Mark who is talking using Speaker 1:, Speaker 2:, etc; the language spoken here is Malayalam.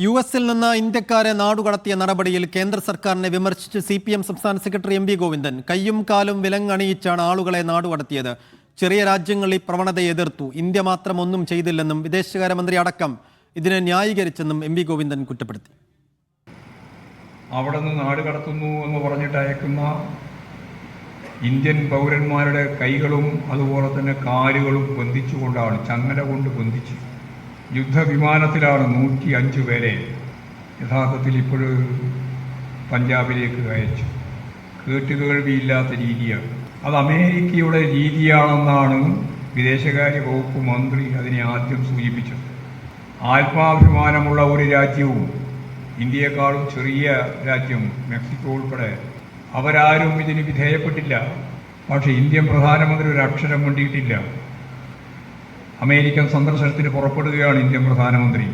Speaker 1: യുഎസിൽ നിന്ന് ഇന്ത്യക്കാരെ നാടുകടത്തിയ നടപടിയിൽ കേന്ദ്ര സർക്കാരിനെ വിമർശിച്ച് CPM സംസ്ഥാന സെക്രട്ടറി MV ഗോവിന്ദൻ കയ്യും കാലും വിലങ്ങണിയിച്ചാണ് ആളുകളെ നാടുകടത്തിയത്. ചെറിയ രാജ്യങ്ങൾ ഈ പ്രവണതയെ എതിർത്തു. ഇന്ത്യ മാത്രം ഒന്നും ചെയ്തില്ലെന്നും വിദേശകാര്യമന്ത്രി അടക്കം ഇതിനെ ന്യായീകരിച്ചെന്നും MV ഗോവിന്ദൻ കുറ്റപ്പെടുത്തി.
Speaker 2: അവിടെ നിന്ന് നാട് കടത്തുന്നു എന്ന് പറഞ്ഞിട്ട് അയക്കുന്ന ഇന്ത്യൻ പൗരന്മാരുടെ കൈകളും അതുപോലെ തന്നെ കാലുകളും ബന്ധിച്ചുകൊണ്ടാണ്, ചങ്ങല കൊണ്ട് ബന്ധിച്ചു. യുദ്ധവിമാനത്തിലാണ് 105 പേരെ യഥാർത്ഥത്തിൽ ഇപ്പോൾ പഞ്ചാബിലേക്ക് അയച്ചു. കേട്ടുകേൾവിയില്ലാത്ത രീതിയാണ്. അത് അമേരിക്കയുടെ രീതിയാണെന്നാണ് വിദേശകാര്യ വകുപ്പ് മന്ത്രി അതിനെ ആദ്യം സൂചിപ്പിച്ചത്. ആത്മാഭിമാനമുള്ള ഒരു രാജ്യവും ഇന്ത്യയെക്കാളും ചെറിയ രാജ്യം മെക്സിക്കോ ഉൾപ്പെടെ അവരാരും ഇതിന് വിധേയപ്പെട്ടില്ല. പക്ഷേ ഇന്ത്യൻ പ്രധാനമന്ത്രി ഒരു അക്ഷരം കൊണ്ടിട്ടില്ല. അമേരിക്കൻ സന്ദർശനത്തിന് പുറപ്പെടുകയാണ് ഇന്ത്യൻ പ്രധാനമന്ത്രി.